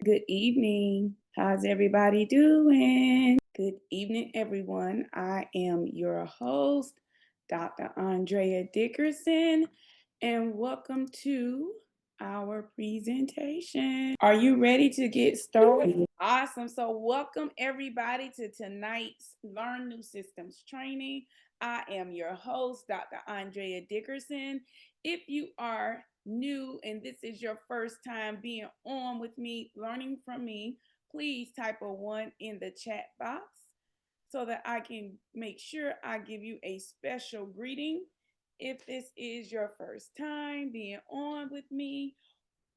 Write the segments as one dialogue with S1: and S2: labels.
S1: Good evening. How's everybody doing? Good evening, everyone. I am your host, Dr. Andrea Dickerson, and welcome to our presentation. Are you ready to get started? Awesome. So, welcome everybody to tonight's Learn New Systems training. I am your host, Dr. Andrea Dickerson. If you are new and this is your first time being on with me, learning from me, please type a 1 in the chat box so that I can make sure I give you a special greeting. If this is your first time being on with me,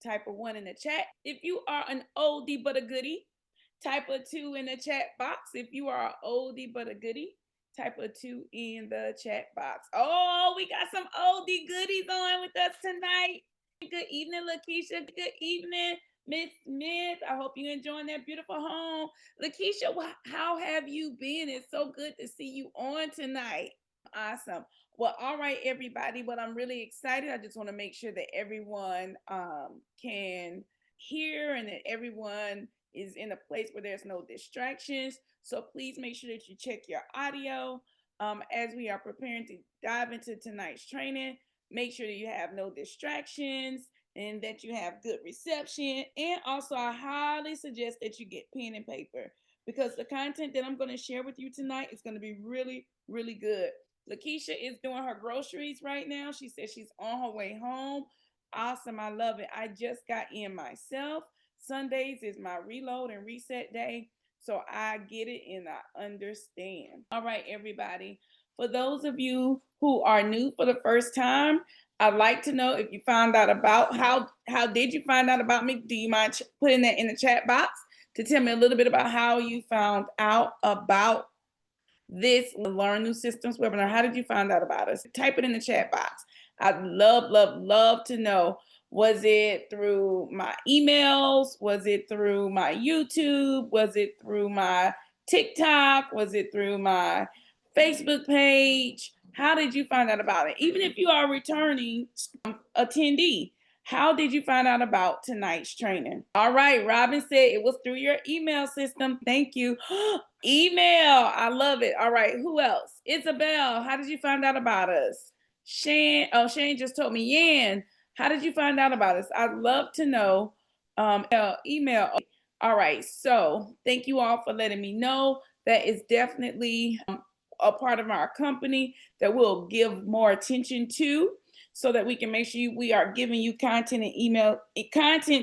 S1: type a 1 in the chat. If you are an oldie but a goodie, type a 2 in the chat box. If you are an oldie but a goodie, type a 2 in the chat box. Oh, we got some oldie goodies on with us tonight. Good evening, Lakeisha. Good evening, Miss Smith. I hope you're enjoying that beautiful home. Lakeisha, how have you been? It's so good to see you on tonight. Awesome. Well, all right, everybody. But I'm really excited. I just want to make sure that everyone can hear and that everyone is in a place where there's no distractions. So please make sure that you check your audio as we are preparing to dive into tonight's training. Make sure that you have no distractions and that you have good reception. And also, I highly suggest that you get pen and paper because the content that I'm going to share with you tonight is going to be really, really good. Lakeisha is doing her groceries right now. She says she's on her way home. Awesome. I love it. I just got in myself. Sundays is my reload and reset day. So I get it and I understand. All right, everybody. For those of you who are new for the first time, I'd like to know if you found out about how did you find out about me? Do you mind putting that in the chat box to tell me a little bit about how you found out about this Learn New Systems webinar? How did you find out about us? Type it in the chat box. I'd love to know. Was it through my emails? Was it through my YouTube? Was it through my TikTok? Was it through my Facebook page? How did you find out about it? Even if you are a returning attendee, how did you find out about tonight's training? All right, Robin said it was through your email system. Thank you. Email. I love it. All right, who else? Isabel, how did you find out about us? Shane just told me. Yan, how did you find out about us? I'd love to know. Email. All right, so thank you all for letting me know. That is definitely a part of our company that we'll give more attention to so that we can make sure we are giving you content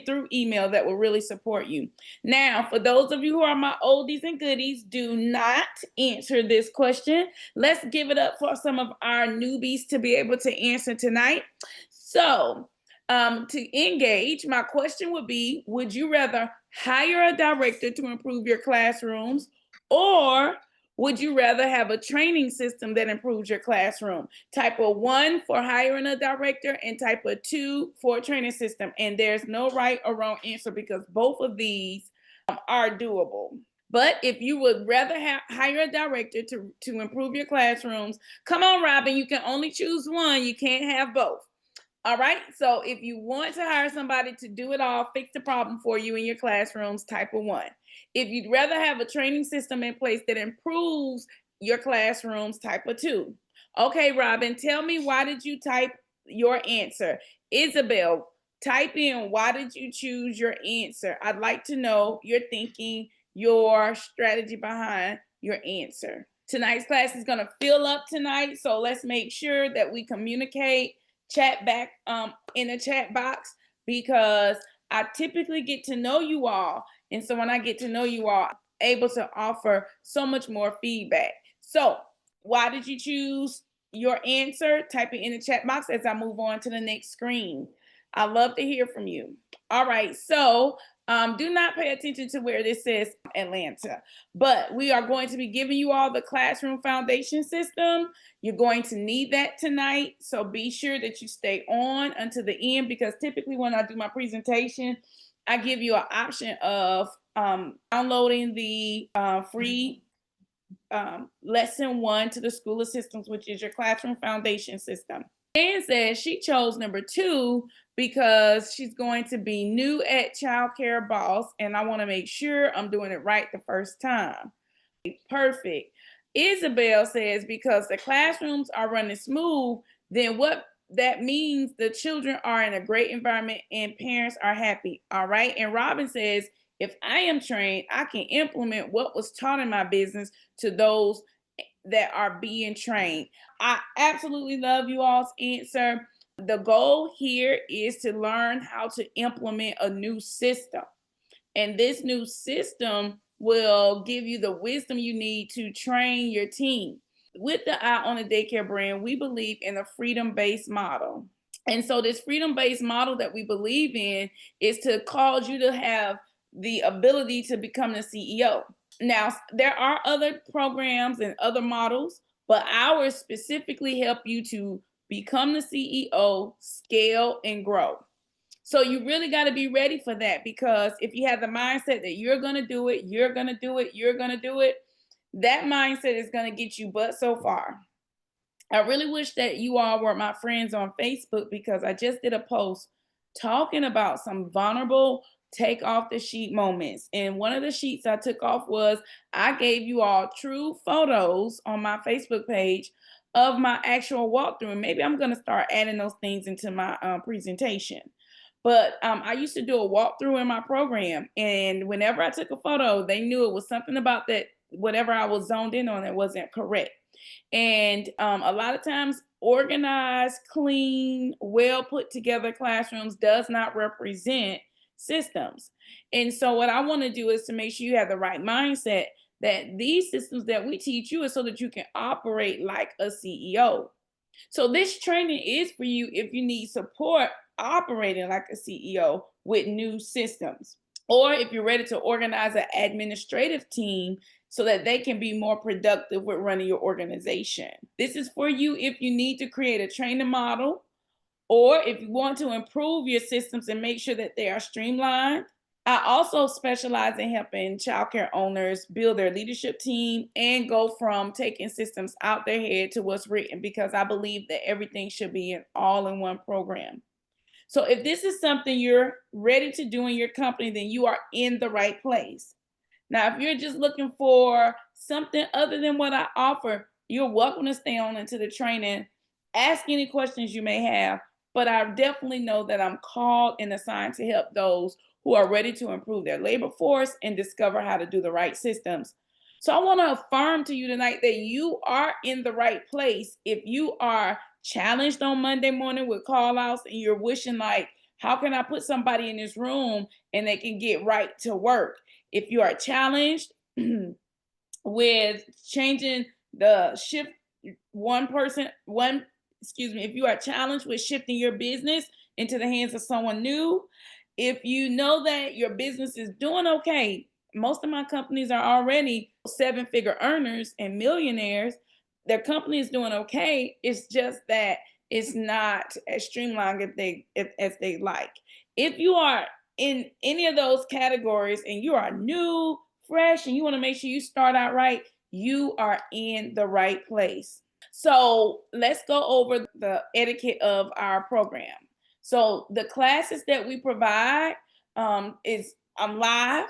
S1: through email that will really support you. Now, for those of you who are my oldies and goodies, do not answer this question. Let's give it up for some of our newbies to be able to answer tonight. So, to engage, my question would be, would you rather hire a director to improve your classrooms, or would you rather have a training system that improves your classroom? Type of 1 for hiring a director and type of 2 for a training system. And there's no right or wrong answer because both of these are doable. But if you would rather hire a director to improve your classrooms, come on, Robin, you can only choose one. You can't have both. All right. So if you want to hire somebody to do it all, fix the problem for you in your classrooms, type of 1. If you'd rather have a training system in place that improves your classrooms, type of 2. Okay, Robin, tell me, why did you type your answer? Isabel, type in, why did you choose your answer? I'd like to know your thinking, your strategy behind your answer. Tonight's class is going to fill up tonight, so let's make sure that we communicate. Chat back in the chat box because I typically get to know you all. And so when I get to know you all, I'm able to offer so much more feedback. So why did you choose your answer? Type it in the chat box as I move on to the next screen. I love to hear from you. All right, so do not pay attention to where this says Atlanta, but we are going to be giving you all the classroom foundation system. You're going to need that tonight, so be sure that you stay on until the end because typically when I do my presentation, I give you an option of downloading the free lesson 1 to the School of Systems, which is your classroom foundation system. Dan says she chose number 2 because she's going to be new at Childcare Boss, and I want to make sure I'm doing it right the first time. Perfect. Isabel says because the classrooms are running smooth, then what that means the children are in a great environment and parents are happy. All right. And Robin says, if I am trained, I can implement what was taught in my business to those that are being trained. I absolutely love you all's answer. The goal here is to learn how to implement a new system. And this new system will give you the wisdom you need to train your team. With the Eye on the Daycare brand, we believe in a freedom-based model. And so this freedom-based model that we believe in is to cause you to have the ability to become the CEO. Now, there are other programs and other models, but ours specifically help you to become the CEO, scale, and grow. So you really got to be ready for that, because if you have the mindset that you're going to do it, you're going to do it, you're going to do it, that mindset is going to get you but so far. I really wish that you all were my friends on Facebook, because I just did a post talking about some vulnerable take off the sheet moments. And one of the sheets I took off was I gave you all true photos on my Facebook page of my actual walkthrough. And maybe I'm going to start adding those things into my presentation. But I used to do a walkthrough in my program. And whenever I took a photo, they knew it was something about that, whatever I was zoned in on, that wasn't correct. And a lot of times, organized, clean, well put together classrooms does not represent systems. And so, what I want to do is to make sure you have the right mindset that these systems that we teach you is so that you can operate like a CEO. So, this training is for you if you need support operating like a CEO with new systems, or if you're ready to organize an administrative team so that they can be more productive with running your organization. This is for you if you need to create a training model, or if you want to improve your systems and make sure that they are streamlined. I also specialize in helping childcare owners build their leadership team and go from taking systems out their head to what's written, because I believe that everything should be an all-in-one program. So if this is something you're ready to do in your company, then you are in the right place. Now, if you're just looking for something other than what I offer, you're welcome to stay on into the training. Ask any questions you may have, but I definitely know that I'm called and assigned to help those who are ready to improve their labor force and discover how to do the right systems. So I want to affirm to you tonight that you are in the right place. If you are challenged on Monday morning with call outs and you're wishing like, how can I put somebody in this room and they can get right to work? If you are challenged with changing the shift, if you are challenged with shifting your business into the hands of someone new, if you know that your business is doing okay, most of my companies are already 7-figure earners and millionaires. Their company is doing okay. It's just that it's not as streamlined as they like. If you are in any of those categories and you are new, fresh, and you want to make sure you start out right, you are in the right place. So let's go over the etiquette of our program. So the classes that we provide is I'm live.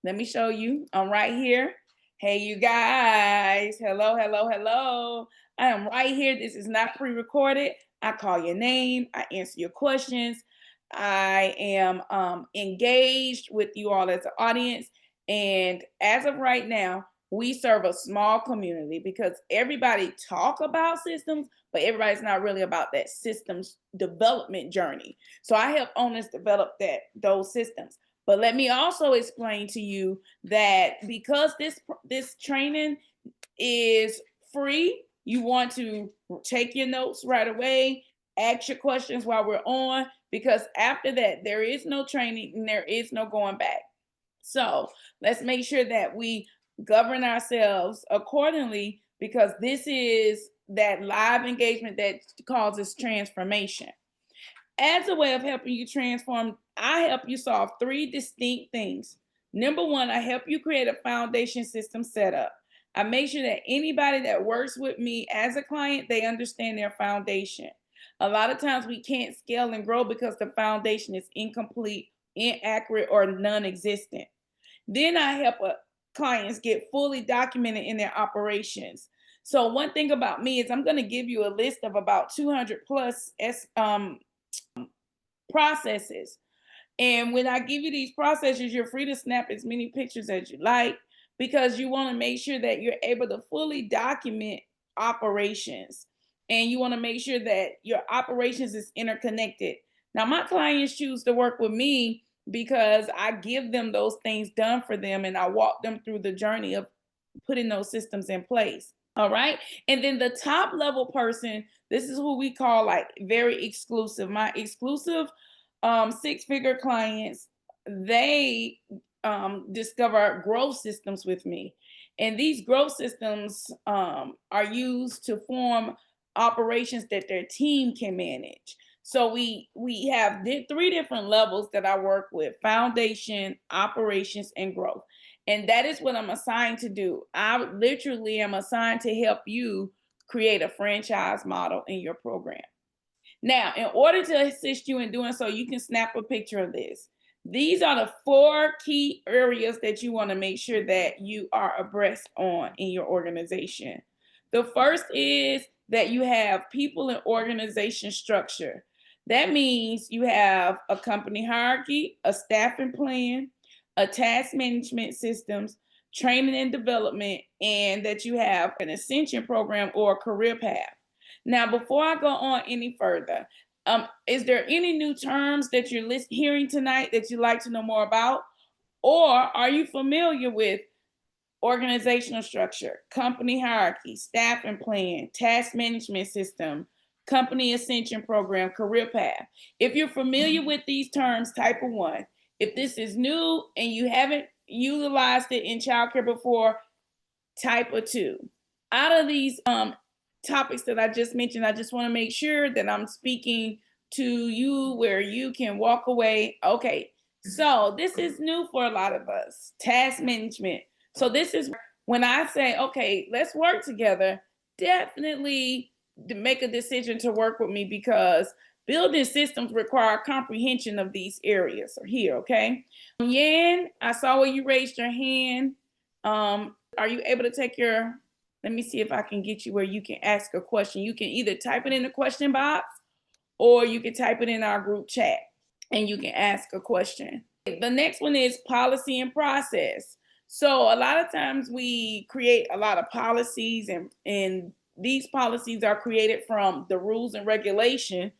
S1: Let me show you. I'm right here. Hey, you guys. Hello, hello, hello. I am right here. This is not pre-recorded. I call your name. I answer your questions. I am engaged with you all as an audience. And as of right now, we serve a small community because everybody talk about systems, but everybody's not really about that systems development journey. So I help owners develop those systems. But let me also explain to you that because this training is free, you want to take your notes right away, ask your questions while we're on, because after that, there is no training and there is no going back. So let's make sure that we govern ourselves accordingly, because this is that live engagement that causes transformation. As a way of helping you transform, I help you solve 3 distinct things. Number 1, I help you create a foundation system setup. I make sure that anybody that works with me as a client, they understand their foundation. A lot of times we can't scale and grow because the foundation is incomplete, inaccurate, or non-existent. Then I help clients get fully documented in their operations. So one thing about me is I'm going to give you a list of about 200 plus processes. And when I give you these processes, you're free to snap as many pictures as you like, because you want to make sure that you're able to fully document operations. And you want to make sure that your operations is interconnected. Now, my clients choose to work with me because I give them those things done for them and I walk them through the journey of putting those systems in place. All right. And then the top level person, this is who we call like very exclusive. My exclusive six-figure clients, they discover growth systems with me. And these growth systems are used to form operations that their team can manage. So we have three different levels that I work with: foundation, operations, and growth. And that is what I'm assigned to do. I literally am assigned to help you create a franchise model in your program. Now, in order to assist you in doing so, you can snap a picture of this. These are the 4 key areas that you want to make sure that you are abreast on in your organization. The first is that you have people and organization structure. That means you have a company hierarchy, a staffing plan, a task management systems, training and development, and that you have an ascension program or a career path. Now, before I go on any further, is there any new terms that you're hearing tonight that you'd like to know more about? Or are you familiar with organizational structure, company hierarchy, staffing plan, task management system, company ascension program, career path? If you're familiar with these terms, type a 1. If this is new and you haven't utilized it in childcare before, type a 2. Out of these topics that I just mentioned, I just want to make sure that I'm speaking to you where you can walk away. Okay, so this is new for a lot of us, task management. So this is when I say, okay, let's work together, definitely make a decision to work with me, because building systems require comprehension of these areas here, okay? Yan, I saw where you raised your hand. Are you able to take your, let me see if I can get you where you can ask a question. You can either type it in the question box or you can type it in our group chat and you can ask a question. The next one is policy and process. So a lot of times we create a lot of policies, and these policies are created from the rules and regulation.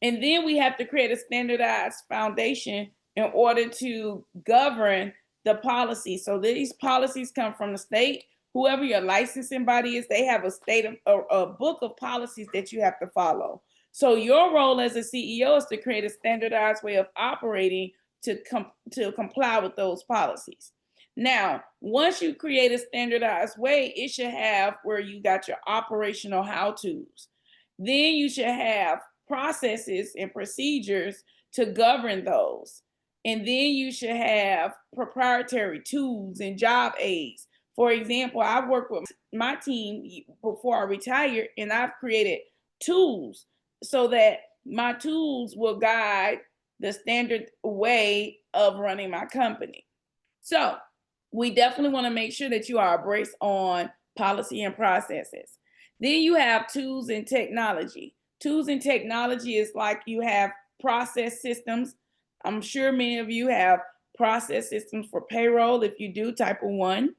S1: And then we have to create a standardized foundation in order to govern the policy. So these policies come from the state. Whoever your licensing body is, they have a book of policies that you have to follow. So your role as a CEO is to create a standardized way of operating to comply with those policies. Now, once you create a standardized way, it should have where you got your operational how-tos. Then you should have processes and procedures to govern those. And then you should have proprietary tools and job aids. For example, I've worked with my team before I retired, and I've created tools so that my tools will guide the standard way of running my company. So we definitely want to make sure that you are abreast on policy and processes. Then you have tools and technology. Tools and technology is like you have process systems. I'm sure many of you have process systems for payroll. If you do, type a 1.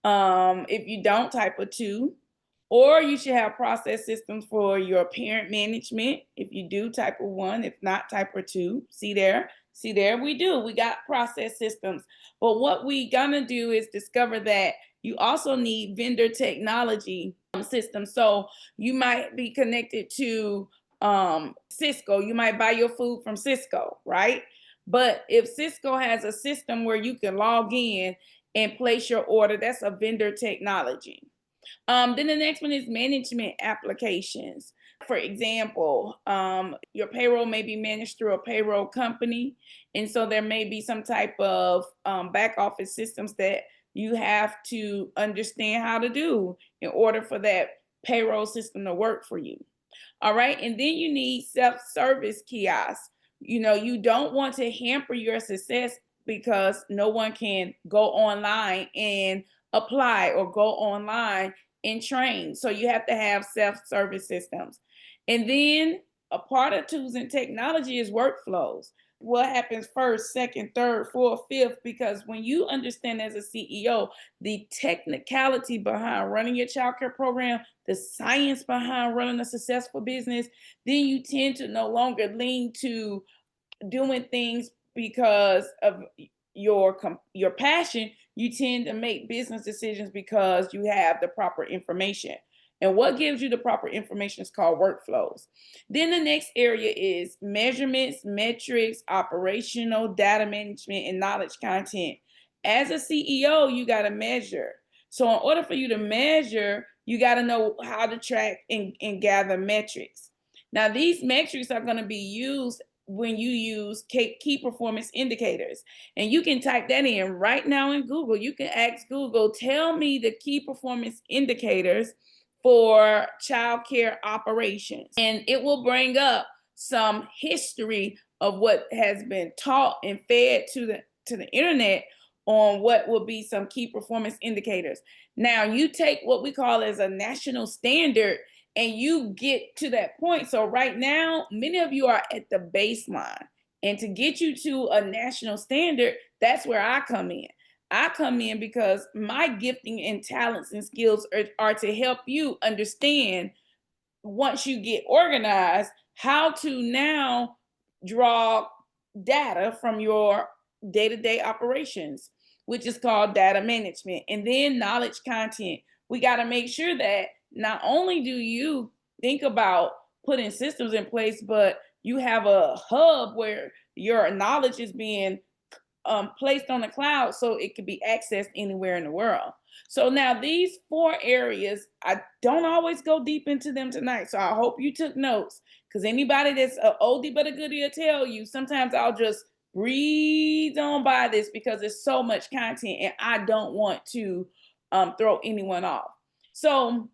S1: If you don't, type a 2. Or you should have process systems for your parent management. If you do, type a 1. If not, type a 2. See there? See there? We do. We got process systems. But what we gonna do is discover that you also need vendor technology systems. So you might be connected to Cisco. You might buy your food from Cisco, right? But if Cisco has a system where you can log in and place your order, that's a vendor technology. Then the next one is management applications. For example, your payroll may be managed through a payroll company. And so there may be some type of back office systems that you have to understand how to do in order for that payroll system to work for you. All right. And then you need self-service kiosks. You don't want to hamper your success because no one can go online and apply or go online and train. So you have to have self-service systems. And then a part of tools and technology is workflows. What happens first, second, third, fourth, fifth? Because when you understand as a CEO, the technicality behind running your childcare program, the science behind running a successful business, then you tend to no longer lean to doing things because of your passion. You tend to make business decisions because you have the proper information. And what gives you the proper information is called workflows. Then the next area is measurements, metrics, operational data management, and knowledge content. As a CEO, you got to measure. So in order for you to measure, you got to know how to track and gather metrics. Now, these metrics are going to be used when you use key performance indicators. And you can type that in right now in Google. You can ask Google, tell me the key performance indicators for childcare operations. And it will bring up some history of what has been taught and fed to the internet on what will be some key performance indicators. Now, you take what we call as a national standard and you get to that point. So right now, many of you are at the baseline. And to get you to a national standard, that's where I come in. I come in because my gifting and talents and skills are to help you understand, once you get organized, how to now draw data from your day-to-day operations, which is called data management. And then knowledge content. We got to make sure that not only do you think about putting systems in place, but you have a hub where your knowledge is being placed on the cloud so it can be accessed anywhere in the world. So now these 4 areas, I don't always go deep into them tonight. So I hope you took notes, because anybody that's an oldie but a goodie will tell you, sometimes I'll just breeze on by this because there's so much content and I don't want to throw anyone off. So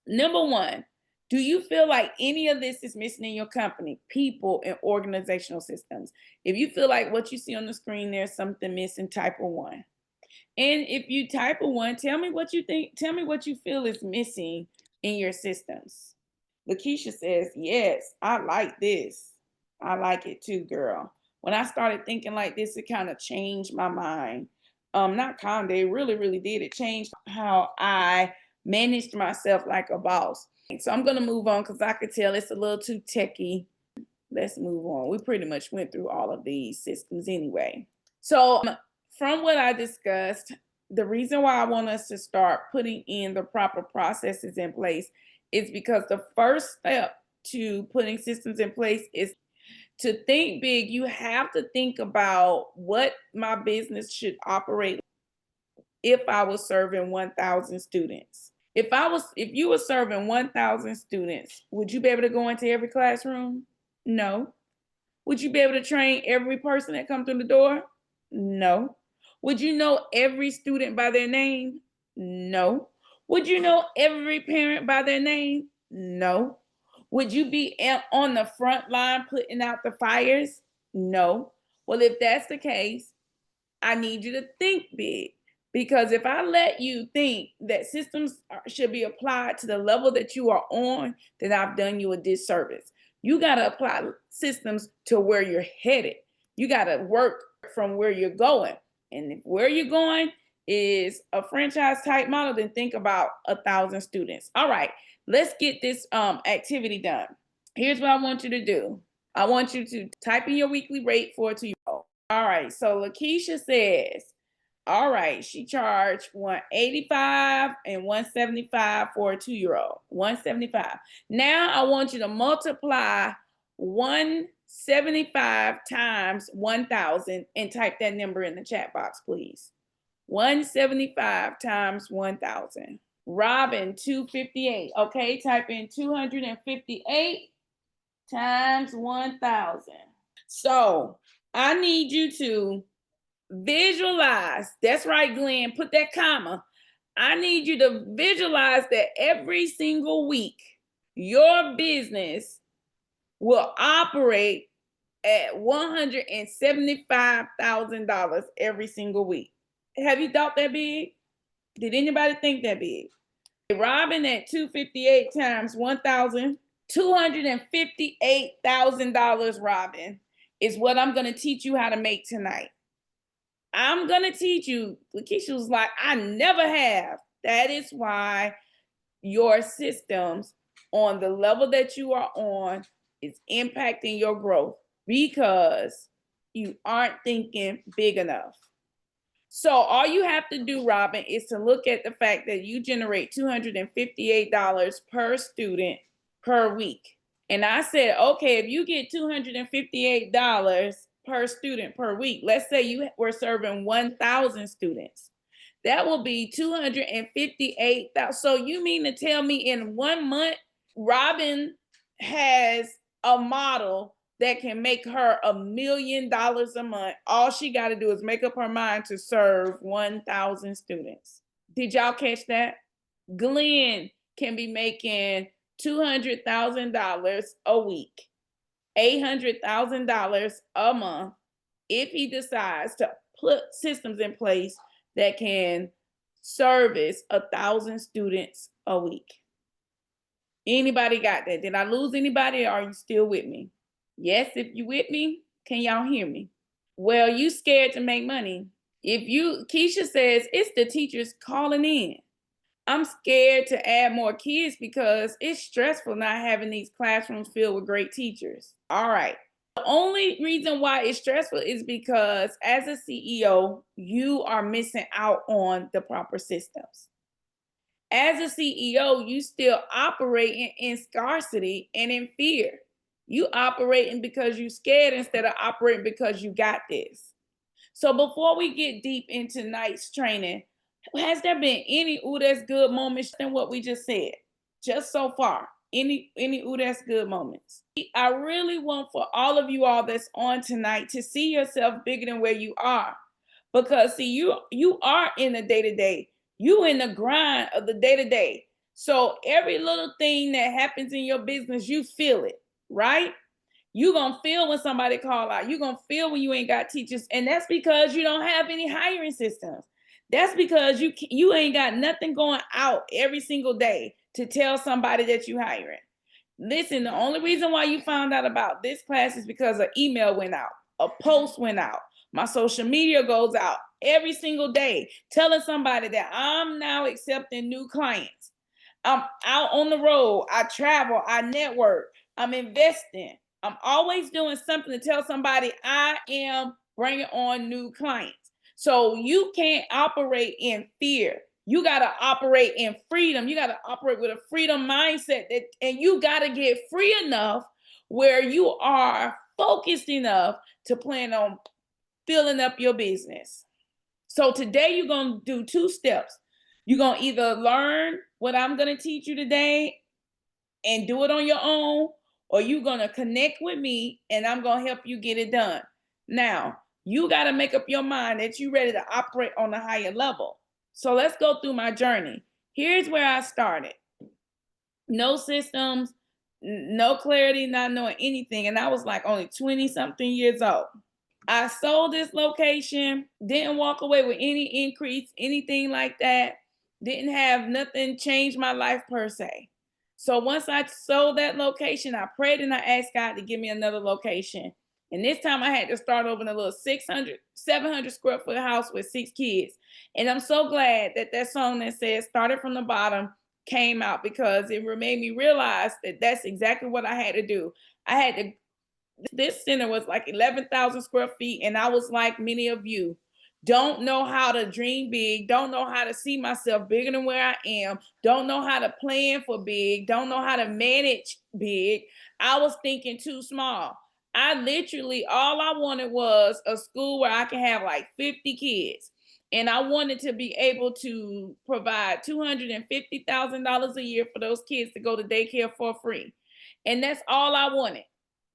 S1: number 1, do you feel like any of this is missing in your company? People and organizational systems. If you feel like what you see on the screen, there's something missing, type a 1. And if you type a 1, tell me what you think. Tell me what you feel is missing in your systems. Lakeisha says, yes, I like this. I like it too, girl. When I started thinking like this, it kind of changed my mind. Not kind of, it really, really did. It changed how I managed myself like a boss. So I'm going to move on because I could tell it's a little too techy. Let's move on. We pretty much went through all of these systems anyway. So from what I discussed, the reason why I want us to start putting in the proper processes in place is because the first step to putting systems in place is to think big. You have to think about what my business should operate if I was serving 1,000 students. If you were serving 1,000 students, would you be able to go into every classroom? No. Would you be able to train every person that comes through the door? No. Would you know every student by their name? No. Would you know every parent by their name? No. Would you be on the front line putting out the fires? No. Well, if that's the case, I need you to think big. Because if I let you think that systems should be applied to the level that you are on, then I've done you a disservice. You got to apply systems to where you're headed. You got to work from where you're going. And if where you're going is a franchise type model, then think about 1,000 students. All right, let's get this activity done. Here's what I want you to do. I want you to type in your weekly rate for a 2-year-old. All right, so Lakeisha says, all right, she charged $185 and $175 for a 2-year-old. $175. Now I want you to multiply $175 times 1,000 and type that number in the chat box, please. $175 times 1,000. Robin, 258. Okay, type in 258 times 1,000. So I need you to visualize. That's right, Glenn. Put that comma. I need you to visualize that every single week your business will operate at $175,000 every single week. Have you thought that big? Did anybody think that big? Robin at 258 times 1,000, $258,000, Robin, is what I'm going to teach you how to make tonight. I'm going to teach you. Lakeisha was like, I never have. That is why your systems on the level that you are on is impacting your growth, because you aren't thinking big enough. So all you have to do, Robin, is to look at the fact that you generate $258 per student per week. And I said, okay, if you get $258 per student per week, let's say you were serving 1,000 students, that will be $258,000. So you mean to tell me in 1 month, Robin has a model that can make her $1 million a month? All she got to do is make up her mind to serve 1,000 students. Did y'all catch that? Glenn can be making $200,000 a week, $800,000 a month, if he decides to put systems in place that can service 1,000 students a week. Anybody got that? Did I lose anybody, or are you still with me? Yes, if you with me, can y'all hear me? Well, you scared to make money. Keisha says it's the teachers calling in. I'm scared to add more kids because it's stressful not having these classrooms filled with great teachers. All right. The only reason why it's stressful is because as a CEO, you are missing out on the proper systems. As a CEO, you still operating in scarcity and in fear. You operating because you're scared instead of operating because you got this. So before we get deep into tonight's training, has there been any ooh that's good moments in what we just said? Just so far. Any ooh that's good moments? I really want for all of you all that's on tonight to see yourself bigger than where you are. Because see, you are in the day-to-day. You in the grind of the day-to-day. So every little thing that happens in your business, you feel it, right? You're going to feel when somebody call out. You're going to feel when you ain't got teachers. And that's because you don't have any hiring systems. That's because you ain't got nothing going out every single day to tell somebody that you hiring. Listen, the only reason why you found out about this class is because an email went out, a post went out. My social media goes out every single day telling somebody that I'm now accepting new clients. I'm out on the road. I travel. I network. I'm investing. I'm always doing something to tell somebody I am bringing on new clients. So you can't operate in fear. You got to operate in freedom. You got to operate with a freedom mindset, and you got to get free enough where you are focused enough to plan on filling up your business. So today you're going to do 2 steps. You're going to either learn what I'm going to teach you today and do it on your own, or you're going to connect with me and I'm going to help you get it done. Now, you got to make up your mind that you're ready to operate on a higher level. So let's go through my journey. Here's where I started. No systems, no clarity, not knowing anything. And I was like only 20 something years old. I sold this location, didn't walk away with any increase, anything like that. Didn't have nothing change my life per se. So once I sold that location, I prayed and I asked God to give me another location. And this time I had to start over in a little 700 square foot house with 6 kids. And I'm so glad that that song that says started from the bottom came out, because it made me realize that that's exactly what I had to do. I had to This center was like 11,000 square feet. And I was like many of you, don't know how to dream big, don't know how to see myself bigger than where I am, don't know how to plan for big, don't know how to manage big. I was thinking too small. I literally, all I wanted was a school where I can have like 50 kids. And I wanted to be able to provide $250,000 a year for those kids to go to daycare for free. And that's all I wanted.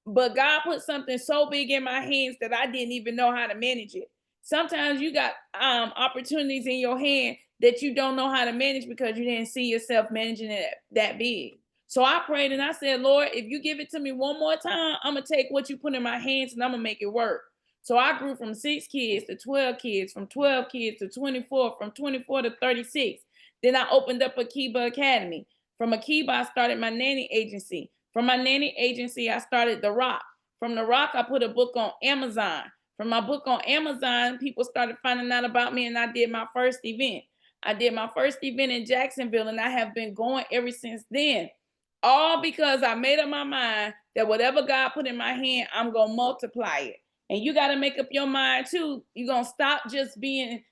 S1: But God put something so big in my hands that I didn't even know how to manage it. Sometimes you got opportunities in your hand that you don't know how to manage because you didn't see yourself managing it that big. So I prayed and I said, Lord, if you give it to me one more time, I'm going to take what you put in my hands and I'm going to make it work. So I grew from 6 kids to 12 kids, from 12 kids to 24, from 24 to 36. Then I opened up Akiba Academy. From Akiba, I started my nanny agency. From my nanny agency, I started The Rock. From The Rock, I put a book on Amazon. From my book on Amazon, people started finding out about me and I did my first event. I did my first event in Jacksonville and I have been going ever since then. All because I made up my mind that whatever God put in my hand, I'm going to multiply it. And you got to make up your mind too. You're going to stop just being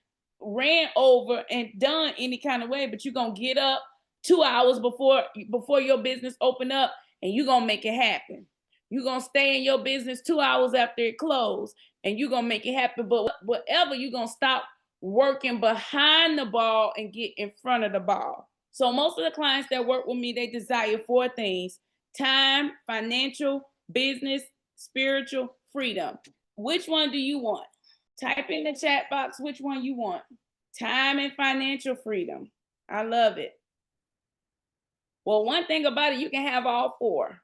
S1: ran over and done any kind of way, but you're going to get up 2 hours before your business open up and you're going to make it happen. You're going to stay in your business 2 hours after it closed and you're going to make it happen. But whatever, you're going to stop working behind the ball and get in front of the ball. So most of the clients that work with me, they desire 4 things: time, financial, business, spiritual, freedom. Which one do you want? Type in the chat box which one you want. Time and financial freedom. I love it. Well, one thing about it, you can have all 4.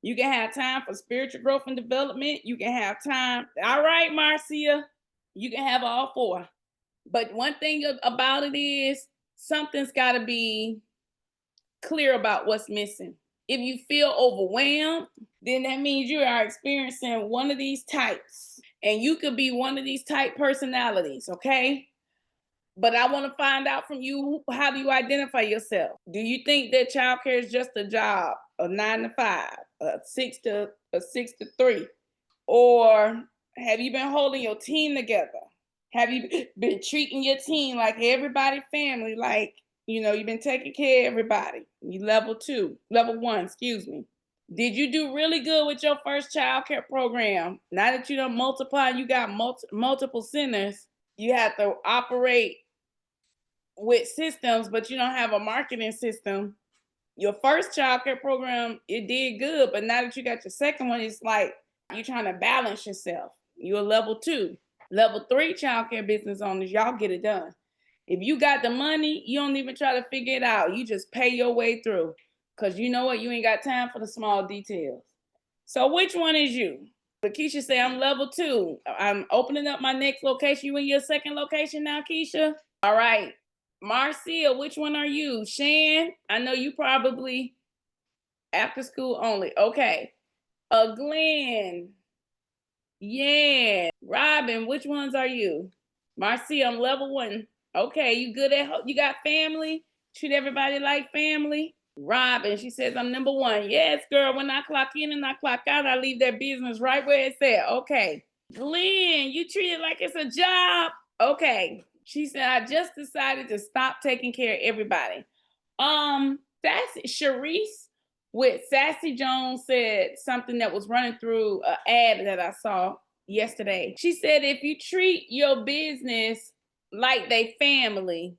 S1: You can have time for spiritual growth and development. You can have time. All right, Marcia. You can have all 4. But one thing about it is something's got to be clear about what's missing. If you feel overwhelmed, then that means you are experiencing one of these types. And you could be one of these type personalities, okay? But I want to find out from you, how do you identify yourself? Do you think that childcare is just a job, a 9 to 5, a 6 to 3? Or have you been holding your team together? Have you been treating your team like everybody family, like, you've been taking care of everybody? You level 1, excuse me. Did you do really good with your first child care program? Now that you don't multiply, you got multiple centers, you have to operate with systems, but you don't have a marketing system. Your first child care program, it did good, but now that you got your second one, it's like you're trying to balance yourself. You're a level 2. Level 3 child care business owners, y'all get it done. If you got the money, you don't even try to figure it out. You just pay your way through. Because you know what? You ain't got time for the small details. So which one is you? Keisha say, I'm level 2. I'm opening up my next location. You in your second location now, Keisha? All right. Marcia, which one are you? Shan, I know you probably after school only. Okay. Glenn. Yeah. Robin, which ones are you? Marcia, I'm level 1. Okay, you good you got family? Treat everybody like family? Robin, she says, I'm number 1. Yes, girl, when I clock in and I clock out, I leave that business right where it's at. Okay. Glenn, you treat it like it's a job? Okay. She said, I just decided to stop taking care of everybody. That's Sharice with Sassy Jones said something that was running through an ad that I saw yesterday. She said, if you treat your business like they family,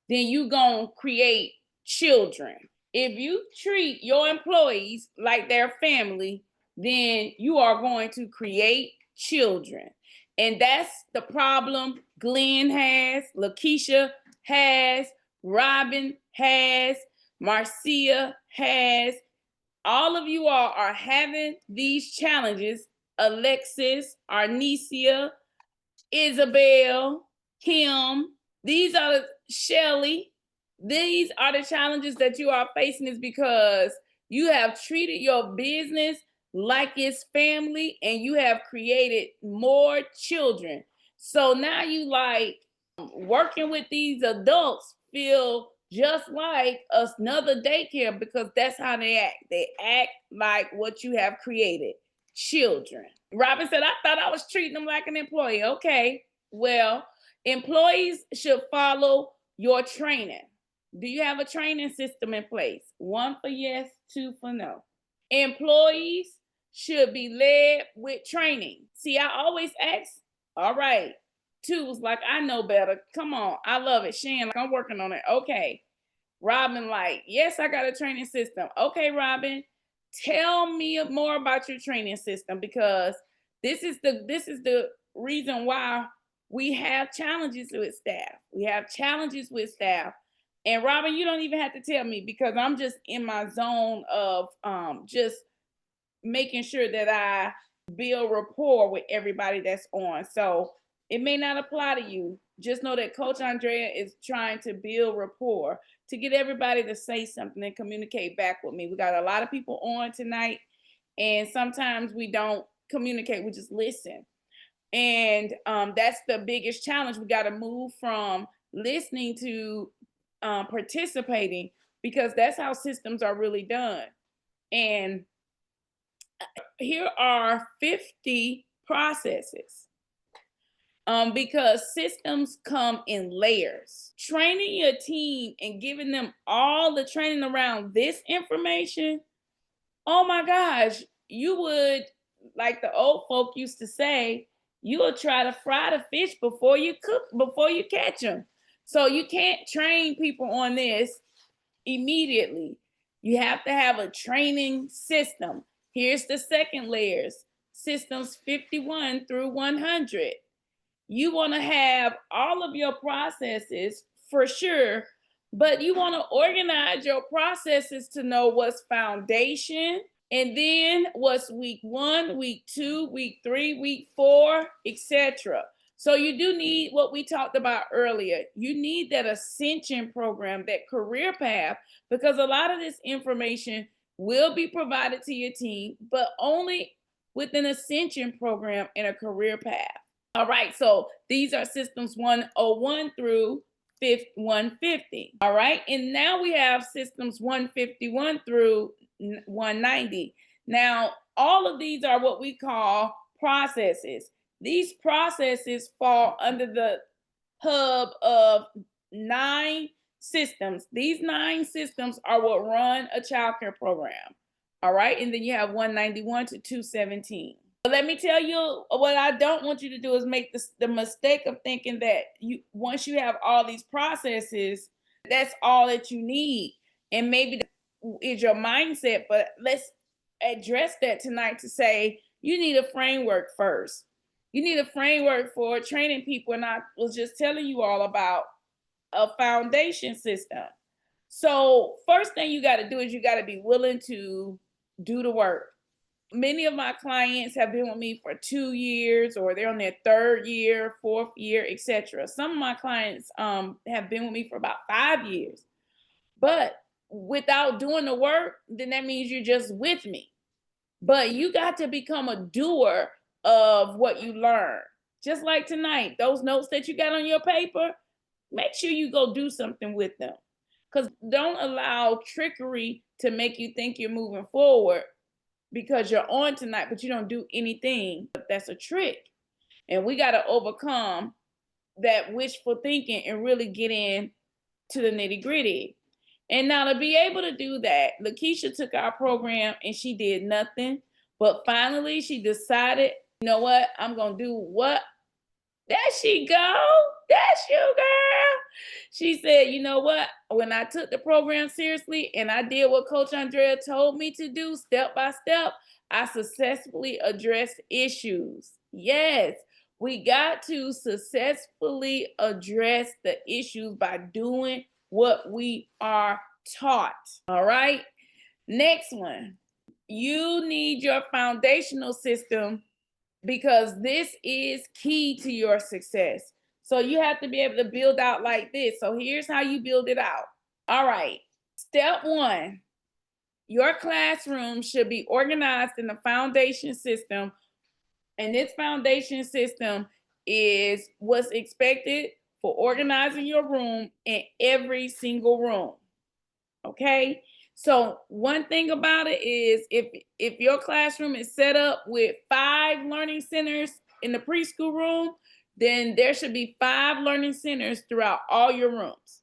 S1: then you gonna create children. If you treat your employees like their family, then you are going to create children. And that's the problem Glenn has, Lakeisha has, Robin has, Marcia has. All of you all are having these challenges. Alexis, Arnesia, Isabel, Kim, these are the Shelly. These are the challenges that you are facing, is because you have treated your business like it's family and you have created more children. So now you like working with these adults feel just like another daycare, because that's how they act. They act like what you have created, children. Robin said, I thought I was treating them like an employee. Okay, well, employees should follow your training. Do you have a training system in place? 1 for yes, 2 for no. Employees should be led with training. See, I always ask, all right. 2 was like, I know better. Come on, I love it. Shan, like, I'm working on it. Okay. Robin, like, yes, I got a training system. Okay, Robin, tell me more about your training system, because this is the reason why we have challenges with staff. We have challenges with staff And Robin, you don't even have to tell me because I'm just in my zone of just making sure that I build rapport with everybody that's on. So it may not apply to you. Just know that Coach Andrea is trying to build rapport to get everybody to say something and communicate back with me. We got a lot of people on tonight, and sometimes we don't communicate, we just listen. And that's the biggest challenge. We got to move from listening to participating, because that's how systems are really done. And here are 50 processes, because systems come in layers. Training your team and giving them all the training around this information, oh my gosh, you would, like the old folk used to say, you will try to fry the fish before you catch them. So you can't train people on this immediately. You have to have a training system. Here's the second layers, systems 51 through 100. You want to have all of your processes for sure, but you want to organize your processes to know what's foundation, and then what's week 1, week 2, week 3, week 4, etc. So you do need what we talked about earlier. You need that ascension program, that career path, because a lot of this information will be provided to your team, but only with an ascension program and a career path. All right, so these are systems 101 through 150. All right, and now we have systems 151 through 190. Now, all of these are what we call processes. These processes fall under the hub of 9 systems. These 9 systems are what run a childcare program. All right, and then you have 191 to 217. But let me tell you, what I don't want you to do is make the mistake of thinking that once you have all these processes, that's all that you need. And maybe is your mindset, but let's address that tonight to say you need a framework first. You need a framework for training people. And I was just telling you all about a foundation system. So first thing you got to do is you got to be willing to do the work. Many of my clients have been with me for 2 years, or they're on their 3rd year, 4th year, etc. Some of my clients have been with me for about 5 years. But without doing the work, then that means you're just with me. But you got to become a doer of what you learn. Just like tonight, those notes that you got on your paper, make sure you go do something with them. Because don't allow trickery to make you think you're moving forward because you're on tonight, but you don't do anything. That's a trick. And we got to overcome that wishful thinking and really get in to the nitty gritty. And now to be able to do that, Lakeisha took our program and she did nothing. But finally, she decided, you know what? I'm going to do what? There she go. That's you, girl. She said, you know what? When I took the program seriously and I did what Coach Andrea told me to do step by step, I successfully addressed issues. Yes, we got to successfully address the issues by doing what we are taught. All right. Next one. You need your foundational system, because this is key to your success. So you have to be able to build out like this. So here's how you build it out. All right. Step 1, your classroom should be organized in the foundation system. And this foundation system is what's expected for organizing your room in every single room. Okay. So one thing about it is if your classroom is set up with 5 learning centers in the preschool room, then there should be 5 learning centers throughout all your rooms.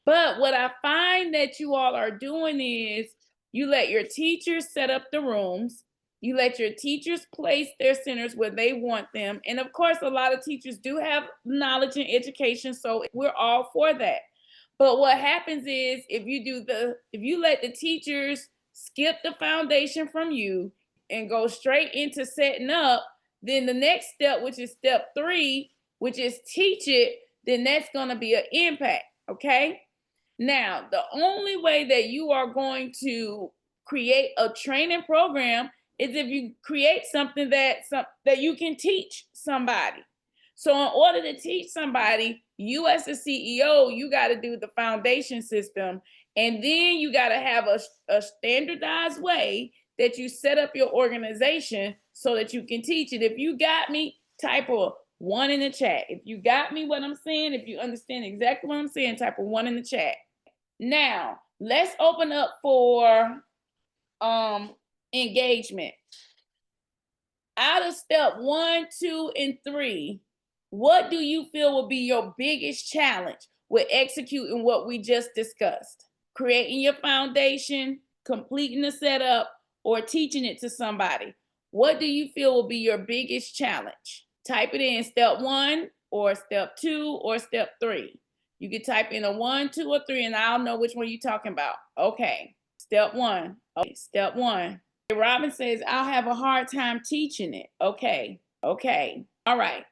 S1: But what I find that you all are doing is you let your teachers set up the rooms. You let your teachers place their centers where they want them. And of course, a lot of teachers do have knowledge and education, so we're all for that. But what happens is if you let the teachers skip the foundation from you and go straight into setting up, then the next step, which is step 3, which is teach it, then that's going to be an impact. Okay. Now, the only way that you are going to create a training program is if you create something that you can teach somebody. So in order to teach somebody, you as the CEO, you got to do the foundation system, and then you got to have a standardized way that you set up your organization so that you can teach it. If you got me, type a 1 in the chat. If you got me what I'm saying, if you understand exactly what I'm saying, type a 1 in the chat. Now, let's open up for engagement. Out of step 1, 2, and 3, what do you feel will be your biggest challenge with executing what we just discussed? Creating your foundation, completing the setup, or teaching it to somebody. What do you feel will be your biggest challenge? Type it in step 1 or step 2 or step 3. You can type in a 1, 2, or 3, and I'll know which one you're talking about. Okay, step 1. Okay, step 1. Robin says, I'll have a hard time teaching it. Okay. All right.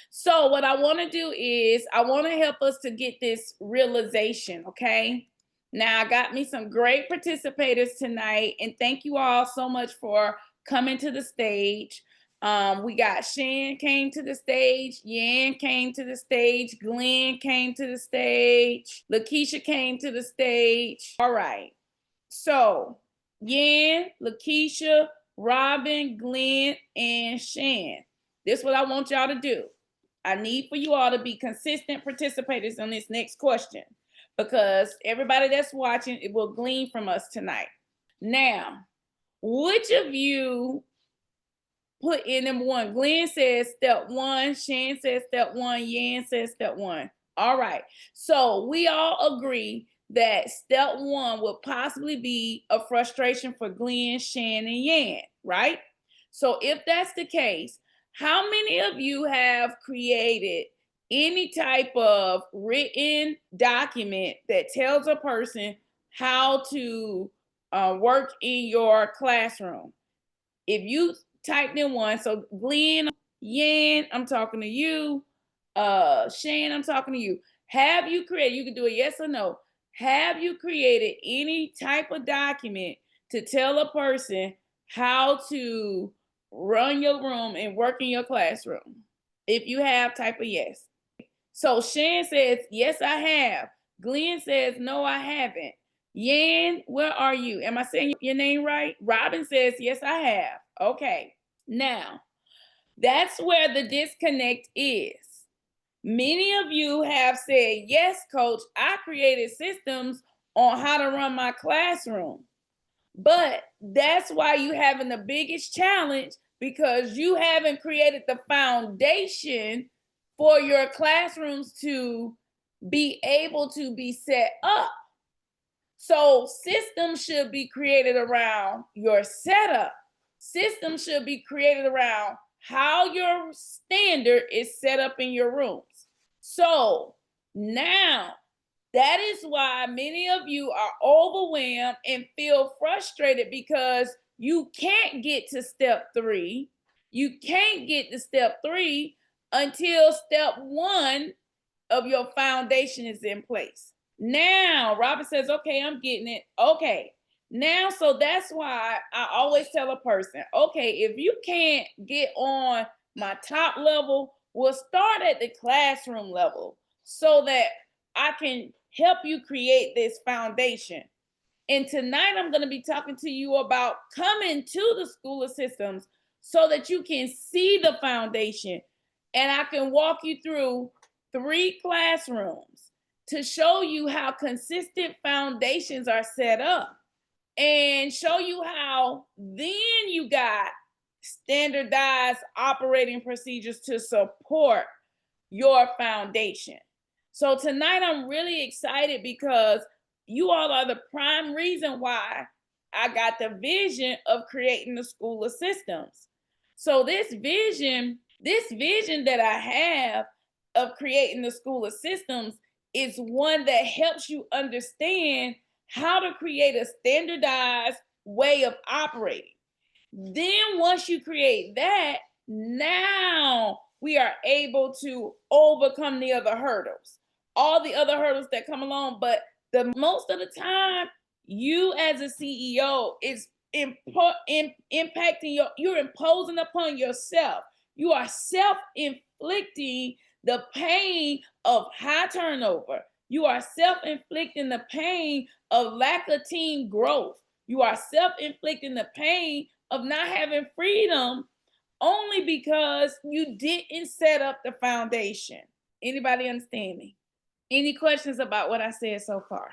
S1: So what I want to do is I want to help us to get this realization, okay? Now, I got me some great participators tonight, and thank you all so much for coming to the stage. We got Shan came to the stage, Yan came to the stage, Glenn came to the stage, Lakeisha came to the stage. All right. So Yan, Lakeisha, Robin, Glenn, and Shan. This is what I want y'all to do. I need for you all to be consistent participators on this next question, because everybody that's watching, it will glean from us tonight. Now, which of you put in number 1? Glenn says step 1, Shan says step 1, Yan says step 1. All right. So we all agree that step 1 would possibly be a frustration for Glenn, Shan, and Yan, right? So if that's the case, how many of you have created any type of written document that tells a person how to work in your classroom? If you typed in 1, so Glenn, Yan, I'm talking to you. Shan, I'm talking to you. Have you created, you can do a yes or no. Have you created any type of document to tell a person how to run your room and work in your classroom? If you have, type a yes. So Shan says, yes, I have. Glenn says, no, I haven't. Yan, where are you? Am I saying your name right? Robin says, yes, I have. Okay. Now, that's where the disconnect is. Many of you have said, yes, coach, I created systems on how to run my classroom. But that's why you're having the biggest challenge, because you haven't created the foundation for your classrooms to be able to be set up. So systems should be created around your setup. Systems should be created around how your standard is set up in your rooms. So now, that is why many of you are overwhelmed and feel frustrated, because you can't get to step 3. You can't get to step 3 until step 1 of your foundation is in place. Now, Robin says, okay, I'm getting it. Okay. Now, so that's why I always tell a person, okay, if you can't get on my top level, we'll start at the classroom level so that I can help you create this foundation. And tonight I'm going to be talking to you about coming to the School of Systems so that you can see the foundation. And I can walk you through 3 classrooms to show you how consistent foundations are set up, and show you how then you got standardized operating procedures to support your foundation. So tonight I'm really excited, because you all are the prime reason why I got the vision of creating the School of Systems. So this vision that I have of creating the School of Systems is one that helps you understand how to create a standardized way of operating. Then once you create that, now we are able to overcome the other hurdles, all the other hurdles that come along. But The most of the time, you as a CEO is impacting you're imposing upon yourself. You are self-inflicting the pain of high turnover. You are self-inflicting the pain of lack of team growth. You are self-inflicting the pain of not having freedom only because you didn't set up the foundation. Anybody understand me? Any questions about what I said so far?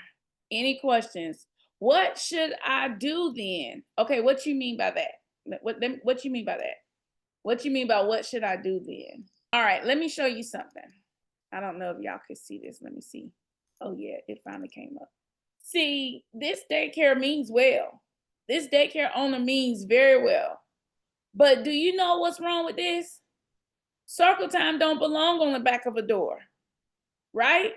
S1: Any questions? What should I do then? Okay, what you mean by that? What you mean by that? What you mean by what should I do then? All right, let me show you something. I don't know if y'all can see this. Let me see. Oh yeah, it finally came up. See, this daycare means well. This daycare owner means very well. But do you know what's wrong with this? Circle time don't belong on the back of a door, right?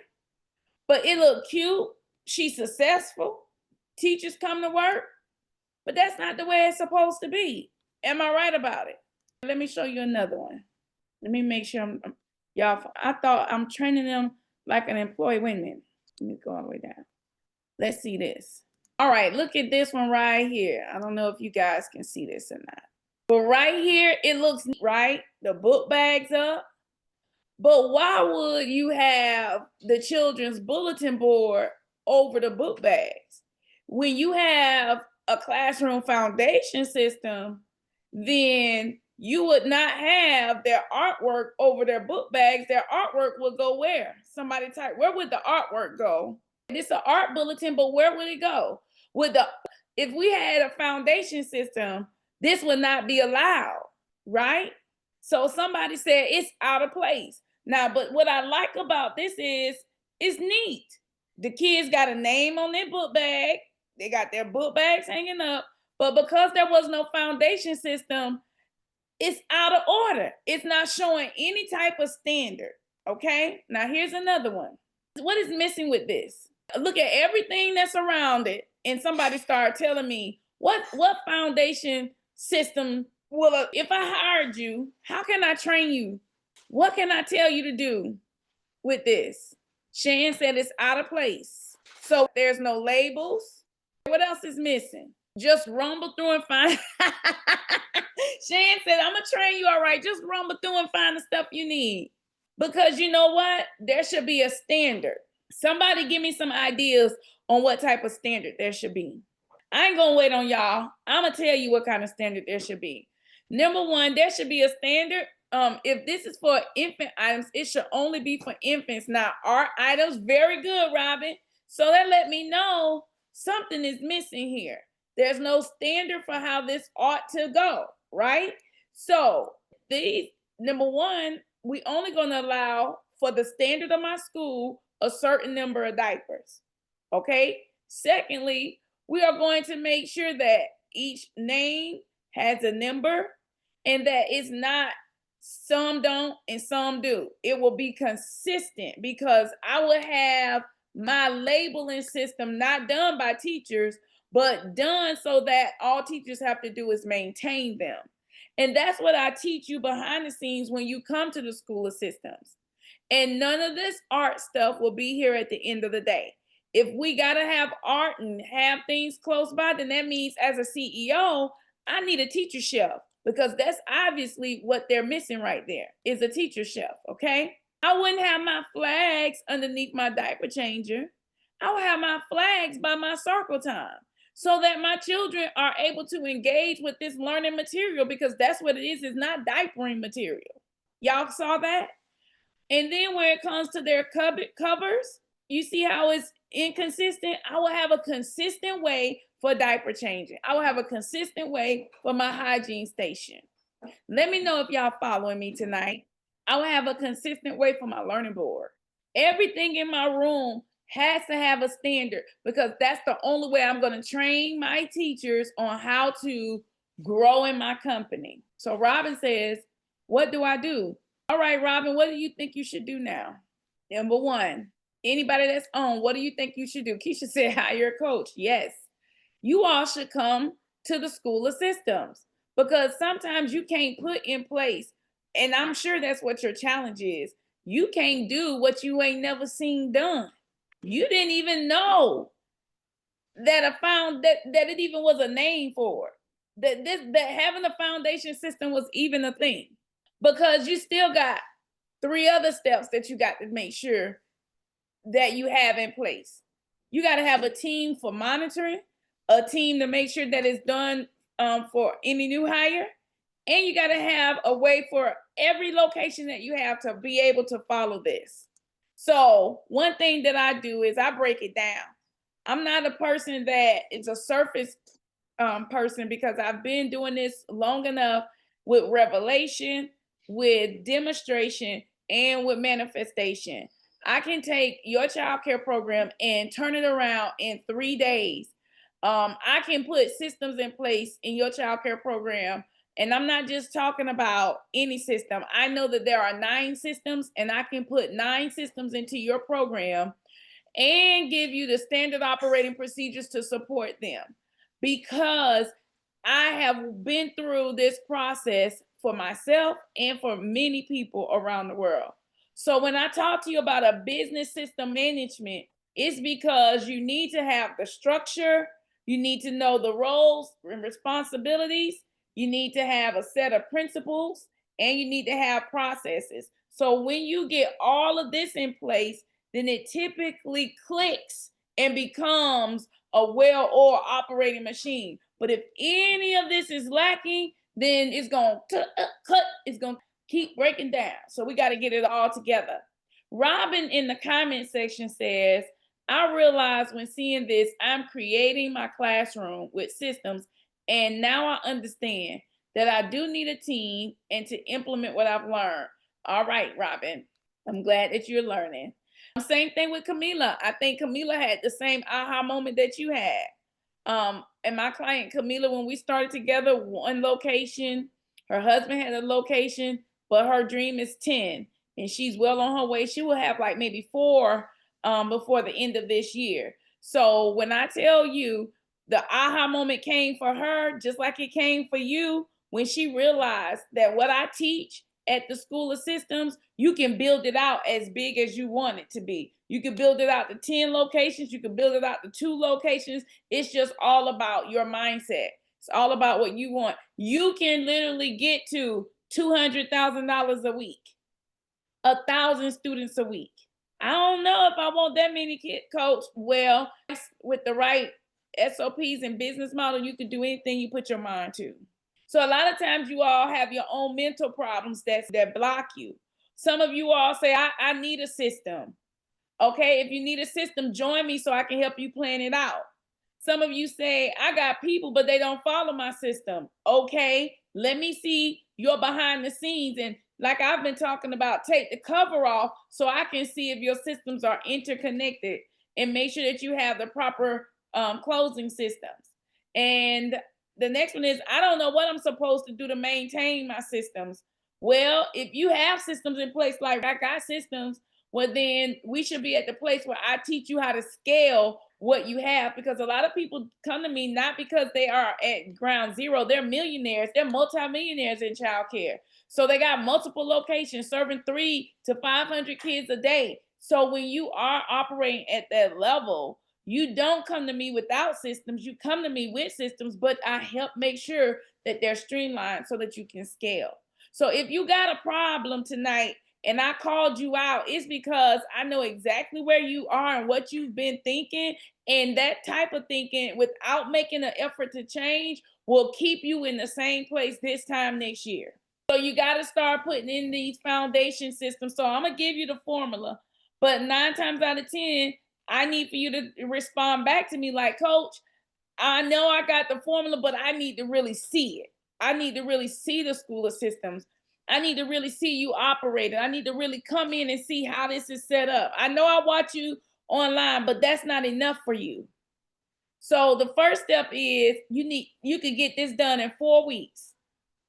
S1: But it look cute. She's successful. Teachers come to work. But that's not the way it's supposed to be. Am I right about it? Let me show you another one. Let me make sure y'all, I thought I'm training them like an employee. Wait a minute. Let me go all the way down. Let's see this. All right, look at this one right here. I don't know if you guys can see this or not. But right here, it looks right. The book bag's up. But why would you have the children's bulletin board over the book bags? When you have a classroom foundation system, then you would not have their artwork over their book bags. Their artwork would go where? Somebody type, where would the artwork go? It's an art bulletin, but where would it go? If we had a foundation system, this would not be allowed, right? So somebody said it's out of place. Now, but what I like about this is it's neat. The kids got a name on their book bag. They got their book bags hanging up. But because there was no foundation system, it's out of order. It's not showing any type of standard. Okay? Now, here's another one. What is missing with this? Look at everything that's around it, and somebody started telling me, what foundation system will, if I hired you, how can I train you? What can I tell you to do with this? Shan said it's out of place. So there's no labels. What else is missing? Just rumble through and find. Shan said, I'm going to train you all right. Just rumble through and find the stuff you need. Because you know what? There should be a standard. Somebody give me some ideas on what type of standard there should be. I ain't going to wait on y'all. I'm going to tell you what kind of standard there should be. Number one, there should be a standard. If this is for infant items, it should only be for infants, not art items. Very good, Robin. So that let me know something is missing here. There's no standard for how this ought to go, right? So number one, we only going to allow for the standard of my school a certain number of diapers, okay? Secondly, we are going to make sure that each name has a number and that it's not some don't and some do. It will be consistent because I will have my labeling system not done by teachers, but done so that all teachers have to do is maintain them. And that's what I teach you behind the scenes when you come to the School of Systems. And none of this art stuff will be here at the end of the day. If we got to have art and have things close by, then that means as a CEO, I need a teacher shelf because that's obviously what they're missing right there is a teacher shelf, okay? I wouldn't have my flags underneath my diaper changer. I would have my flags by my circle time so that my children are able to engage with this learning material because that's what it is. It's not diapering material. Y'all saw that? And then when it comes to their covers, you see how it's inconsistent? I will have a consistent way for diaper changing. I will have a consistent way for my hygiene station. Let me know if y'all following me tonight. I will have a consistent way for my learning board. Everything in my room has to have a standard because that's the only way I'm going to train my teachers on how to grow in my company. So Robin says, what do I do? All right, Robin, what do you think you should do now? Number one, anybody that's on, what do you think you should do? Keisha said, hire a coach. Yes, you all should come to the School of Systems because sometimes you can't put in place, and I'm sure that's what your challenge is. You can't do what you ain't never seen done. You didn't even know that that it even was a name for it. That having a foundation system was even a thing. Because you still got 3 other steps that you got to make sure that you have in place. You got to have a team for monitoring, a team to make sure that it's done for any new hire, and you got to have a way for every location that you have to be able to follow this. So one thing that I do is I break it down. I'm not a person that is a surface person, because I've been doing this long enough with revelation, with demonstration, and with manifestation. I can take your child care program and turn it around in 3 days. I can put systems in place in your child care program. And I'm not just talking about any system. I know that there are 9 systems, and I can put 9 systems into your program and give you the standard operating procedures to support them, because I have been through this process for myself and for many people around the world. So when I talk to you about a business system management, it's because you need to have the structure, you need to know the roles and responsibilities, you need to have a set of principles, and you need to have processes. So when you get all of this in place, then it typically clicks and becomes a well-oiled operating machine. But if any of this is lacking, then it's going to cut, it's going to keep breaking down. So we got to get it all together. Robin in the comment section says, I realized when seeing this, I'm creating my classroom with systems, and now I understand that I do need a team and to implement what I've learned. All right, Robin, I'm glad that you're learning. Same thing with Camila. I think Camila had the same aha moment that you had. And my client Camila, when we started together, one location, her husband had a location, but her dream is 10, and she's well on her way. She will have like maybe 4 before the end of this year. So when I tell you the aha moment came for her, just like it came for you, when she realized that what I teach at the School of Systems, you can build it out as big as you want it to be. You can build it out to 10 locations. You can build it out to 2 locations. It's just all about your mindset. It's all about what you want. You can literally get to $200,000 a week, 1,000 students a week. I don't know if I want that many kids, coach. Well, with the right SOPs and business model, you can do anything you put your mind to. So a lot of times you all have your own mental problems that block you. Some of you all say, I need a system. Okay, if you need a system, join me so I can help you plan it out. Some of you say, I got people, but they don't follow my system. Okay, let me see your behind the scenes. And like I've been talking about, take the cover off so I can see if your systems are interconnected, and make sure that you have the proper closing systems. And the next one is, I don't know what I'm supposed to do to maintain my systems. Well, if you have systems in place, like I got systems, well, then we should be at the place where I teach you how to scale what you have, because a lot of people come to me not because they are at ground zero. They're millionaires, they're multimillionaires in childcare. So they got multiple locations serving 300 to 500 kids a day. So when you are operating at that level, you don't come to me without systems. You come to me with systems, but I help make sure that they're streamlined so that you can scale. So if you got a problem tonight and I called you out, it's because I know exactly where you are and what you've been thinking. And that type of thinking, without making an effort to change, will keep you in the same place this time next year. So you got to start putting in these foundation systems. So I'm going to give you the formula, but 9 times out of 10, I need for you to respond back to me like, Coach, I know I got the formula, but I need to really see it. I need to really see the School of Systems. I need to really see you operate it. I need to really come in and see how this is set up. I know I watch you online, but that's not enough for you. So the first step is you can get this done in 4 weeks.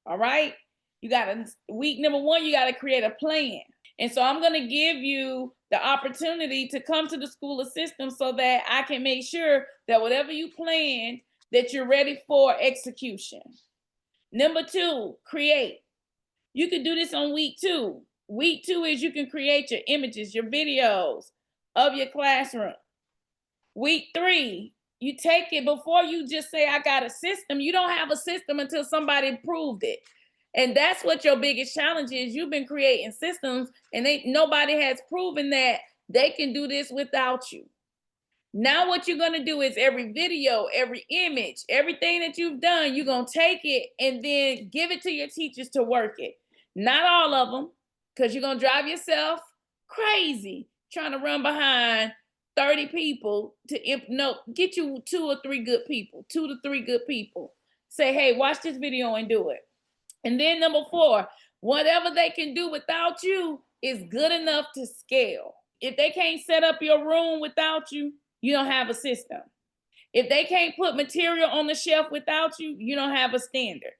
S1: All right. You got week number 1, you got to create a plan. And so I'm going to give you the opportunity to come to the School of Systems so that I can make sure that whatever you planned, that you're ready for execution. Number 2, create. You can do this on week 2. Week 2 is you can create your images, your videos of your classroom. Week 3, you take it before you just say, I got a system. You don't have a system until somebody proved it. And that's what your biggest challenge is. You've been creating systems and nobody has proven that they can do this without you. Now what you're going to do is every video, every image, everything that you've done, you're going to take it and then give it to your teachers to work it. Not all of them, because you're going to drive yourself crazy trying to run behind 30 people to get you 2 or 3 good people, 2 to 3 good people. Say, hey, watch this video and do it. And then number 4, whatever they can do without you is good enough to scale. If they can't set up your room without you, you don't have a system. If they can't put material on the shelf without you, you don't have a standard.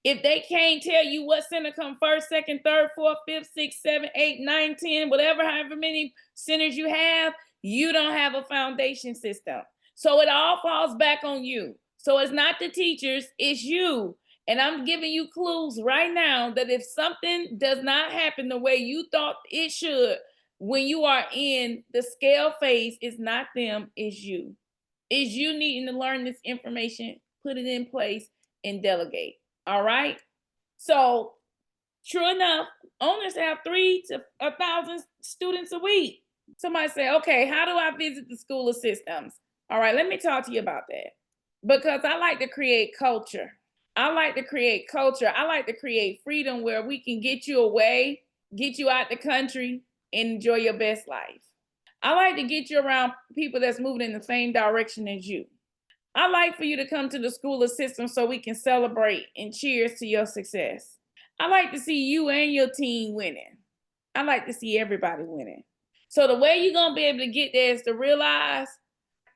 S1: If they can't tell you what center come first, second, third, fourth, fifth, sixth, seven, 8, 9, 10, whatever, however many centers you have, you don't have a foundation system. So it all falls back on you. So it's not the teachers, it's you. And I'm giving you clues right now that if something does not happen the way you thought it should, when you are in the scale phase, it's not them, it's you. It's you needing to learn this information, put it in place, and delegate. All right. So true enough, owners have 3 to 1,000 students a week. Somebody say, okay, how do I visit the School of Systems? All right, let me talk to you about that. Because I like to create culture. I like to create culture. I like to create freedom where we can get you away, get you out the country, and enjoy your best life. I like to get you around people that's moving in the same direction as you. I like for you to come to the School of Systems so we can celebrate and cheers to your success. I like to see you and your team winning. I like to see everybody winning. So the way you're going to be able to get there is to realize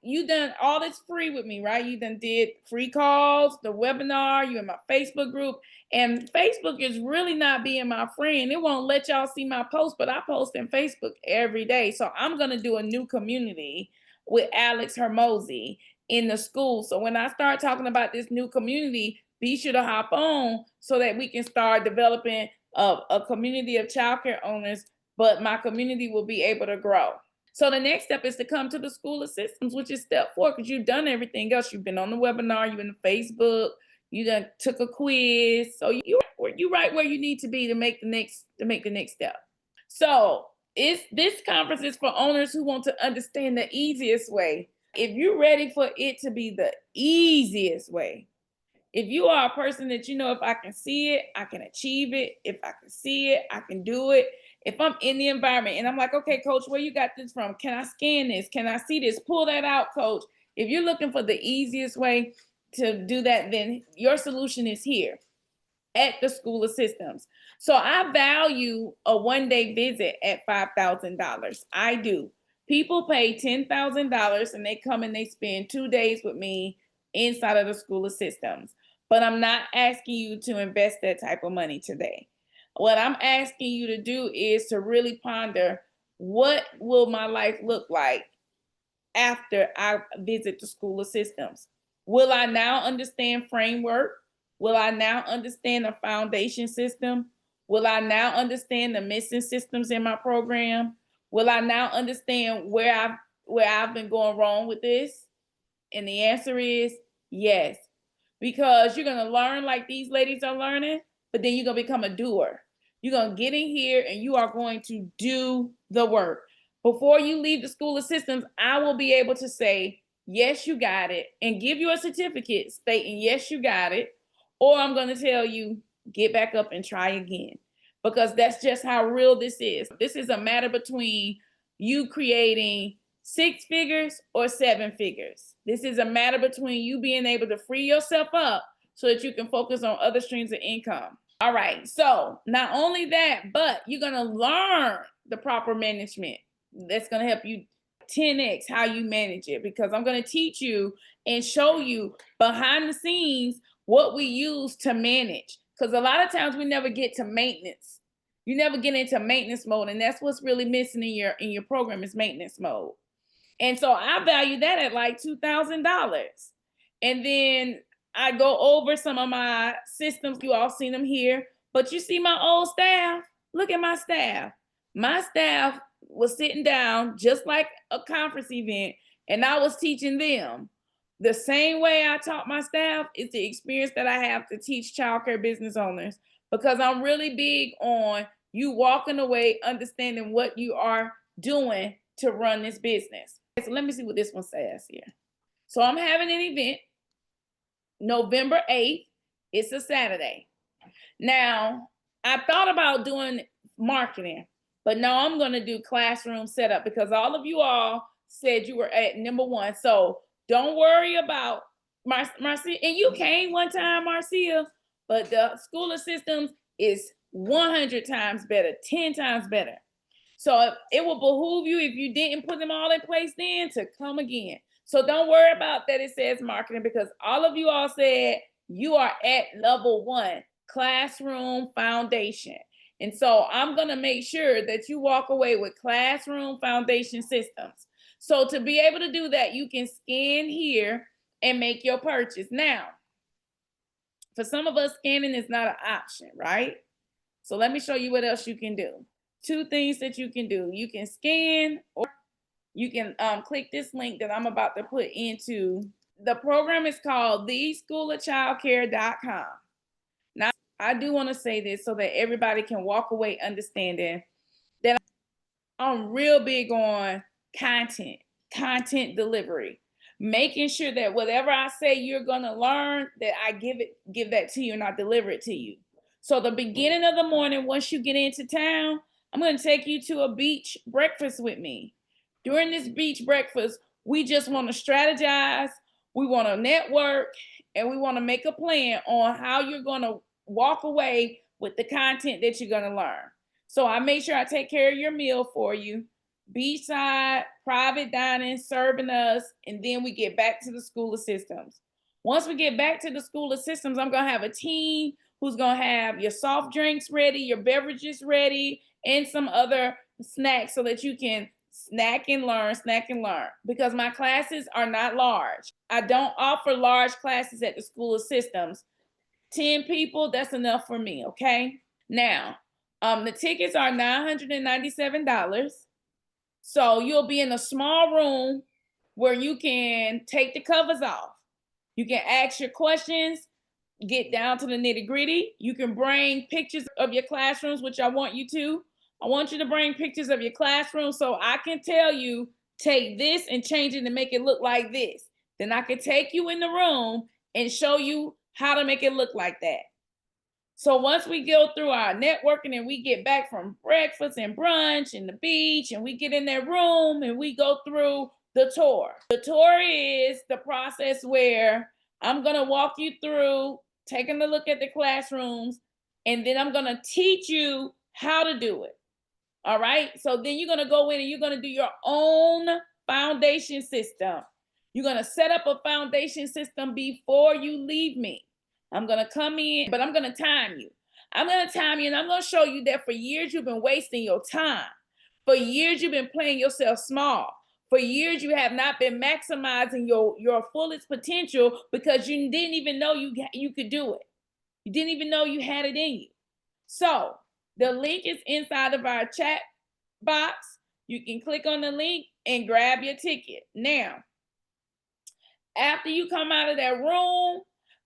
S1: you done all this free with me, right? You done did free calls, the webinar, you in my Facebook group. And Facebook is really not being my friend. It won't let y'all see my posts, but I post in Facebook every day. So I'm going to do a new community with Alex Hermosi in the school. So when I start talking about this new community, be sure to hop on so that we can start developing a community of childcare owners, but my community will be able to grow. So the next step is to come to the School of Systems, which is step 4, because you've done everything else. You've been on the webinar, you've been on Facebook, you done took a quiz. So you right where you need to be to make the next step. So this conference is for owners who want to understand the easiest way. If you're ready for it to be the easiest way, if you are a person that if I can see it, I can achieve it. If I can see it, I can do it. If I'm in the environment and I'm like, okay, coach, where you got this from? Can I scan this? Can I see this? Pull that out, coach. If you're looking for the easiest way to do that, then your solution is here at the School of Systems. So I value a one-day visit at $5,000. I do. People pay $10,000 and they come and they spend 2 days with me inside of the School of Systems. But I'm not asking you to invest that type of money today. What I'm asking you to do is to really ponder, what will my life look like after I visit the School of Systems? Will I now understand framework? Will I now understand the foundation system? Will I now understand the missing systems in my program? Will I now understand where I've been going wrong with this? And the answer is yes, because you're going to learn like these ladies are learning, but then you're going to become a doer. You're going to get in here and you are going to do the work. Before you leave the School of Systems, I will be able to say, yes, you got it, and give you a certificate stating, yes, you got it. Or I'm going to tell you, get back up and try again, because that's just how real this is. This is a matter between you creating 6 figures or 7 figures. This is a matter between you being able to free yourself up so that you can focus on other streams of income. All right, so not only that, but you're going to learn the proper management. That's going to help you 10x how you manage it, because I'm going to teach you and show you behind the scenes what we use to manage. Because a lot of times we never get to maintenance. You never get into maintenance mode, and that's what's really missing in your program is maintenance mode. And so I value that at like $2,000. And then I go over some of my systems. You all seen them here, but you see my old staff. Look at my staff. My staff was sitting down just like a conference event, And I was teaching them. The same way I taught my staff is the experience that I have to teach childcare business owners, because I'm really big on you walking away understanding what you are doing to run this business. So let me see what this one says here. So I'm having an event November 8th. It's a Saturday. Now, I thought about doing marketing, but no, I'm going to do classroom setup because all of you all said you were at number one. So don't worry about Marcia. And you came one time, Marcia, but the school of systems is 100 times better, 10 times better. So it will behoove you, if you didn't put them all in place then, to come again. So don't worry about that it says marketing, because all of you all said you are at level 1, classroom foundation. And so I'm going to make sure that you walk away with classroom foundation systems. So to be able to do that, you can scan here and make your purchase. Now, for some of us, scanning is not an option, right? So let me show you what else you can do. 2 things that you can do. You can scan, or you can click this link that I'm about to put into. The program is called theschoolofchildcare.com. Now, I do want to say this so that everybody can walk away understanding that I'm real big on content delivery, making sure that whatever I say you're going to learn, that I give that to you and I deliver it to you. So the beginning of the morning, once you get into town, I'm going to take you to a beach breakfast with me. During this beach breakfast, we just want to strategize, we want to network, and we want to make a plan on how you're going to walk away with the content that you're going to learn. So I make sure I take care of your meal for you. Beachside, private dining, serving us, and then we get back to the School of Systems. Once we get back to the School of Systems, I'm going to have a team who's going to have your soft drinks ready, your beverages ready, and some other snacks so that you can snack and learn, because my classes are not large. I don't offer large classes at the School of Systems. 10 people, that's enough for me, okay? Now, the tickets are $997. So you'll be in a small room where you can take the covers off. You can ask your questions, get down to the nitty gritty. You can bring pictures of your classrooms, which I want you to. I want you to bring pictures of your classroom so I can tell you, take this and change it and make it look like this. Then I can take you in the room and show you how to make it look like that. So once we go through our networking and we get back from breakfast and brunch and the beach, and we get in that room and we go through the tour. The tour is the process where I'm going to walk you through taking a look at the classrooms, and then I'm going to teach you how to do it. All right. So then you're going to go in and you're going to do your own foundation system. You're going to set up a foundation system before you leave me. I'm going to come in, but I'm going to time you. I'm going to time you, and I'm going to show you that for years you've been wasting your time. For years you've been playing yourself small. For years you have not been maximizing your fullest potential because you didn't even know you could do it. You didn't even know you had it in you. So the link is inside of our chat box. You can click on the link and grab your ticket. Now, after you come out of that room,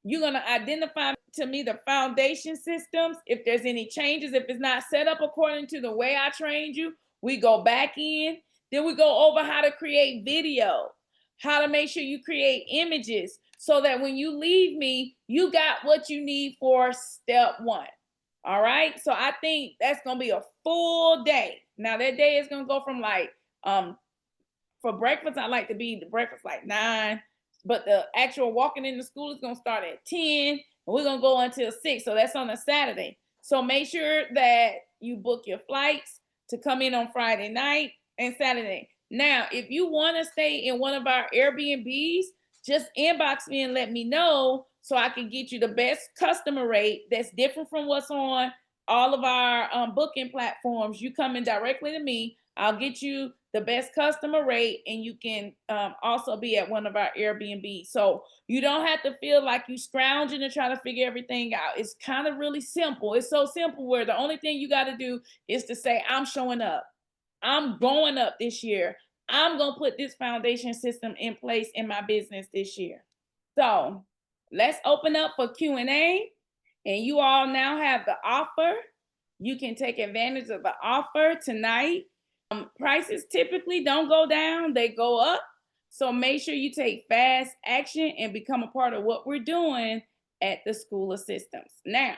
S1: you're going to identify to me the foundation systems. If there's any changes, if it's not set up according to the way I trained you, we go back in. Then we go over how to create video, how to make sure you create images so that when you leave me, you got what you need for step 1. All right. So I think that's going to be a full day. Now that day is going to go from like, for breakfast, I like to be the breakfast like 9. But the actual walking into school is going to start at 10, and we're going to go until 6. So that's on a Saturday. So make sure that you book your flights to come in on Friday night and Saturday. Now, if you want to stay in one of our Airbnbs, just inbox me and let me know so I can get you the best customer rate that's different from what's on all of our booking platforms. You come in directly to me. I'll get you the best customer rate, and you can also be at one of our Airbnbs. So you don't have to feel like you scrounging to try to figure everything out. It's kind of really simple. It's so simple where the only thing you got to do is to say, I'm showing up. I'm going up this year. I'm going to put this foundation system in place in my business this year. So let's open up for Q&A. And you all now have the offer. You can take advantage of the offer tonight. Prices typically don't go down, they go up. So make sure you take fast action and become a part of what we're doing at the School of Systems. Now,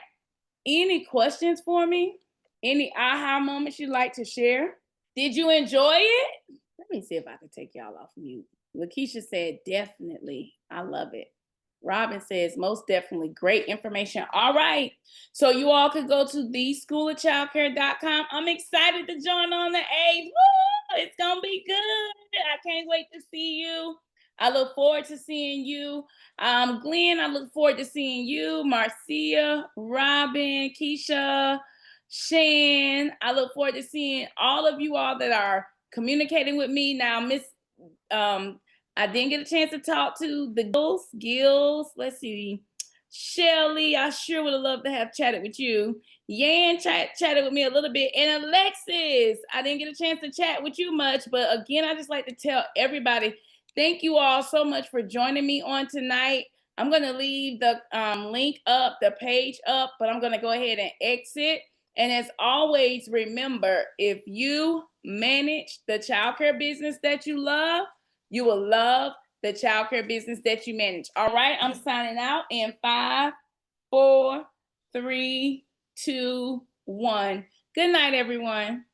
S1: any questions for me? Any aha moments you'd like to share? Did you enjoy it? Let me see if I can take y'all off mute. Lakeisha said, definitely. I love it. Robin says, most definitely. Great information. All right. So you all could go to theschoolofchildcare.com. I'm excited to join on the 8th. Woo! It's going to be good. I can't wait to see you. I look forward to seeing you. Glenn, I look forward to seeing you. Marcia, Robin, Keisha, Shan. I look forward to seeing all of you all that are communicating with me. Now, Miss I didn't get a chance to talk to the Gills. Let's see. Shelly, I sure would have loved to have chatted with you. Yan chatted with me a little bit. And Alexis, I didn't get a chance to chat with you much. But again, I just like to tell everybody, thank you all so much for joining me on tonight. I'm going to leave the link up, the page up, but I'm going to go ahead and exit. And as always, remember, if you manage the childcare business that you love, you will love the childcare business that you manage. All right, I'm signing out in 5, 4, 3, 2, 1. Good night, everyone.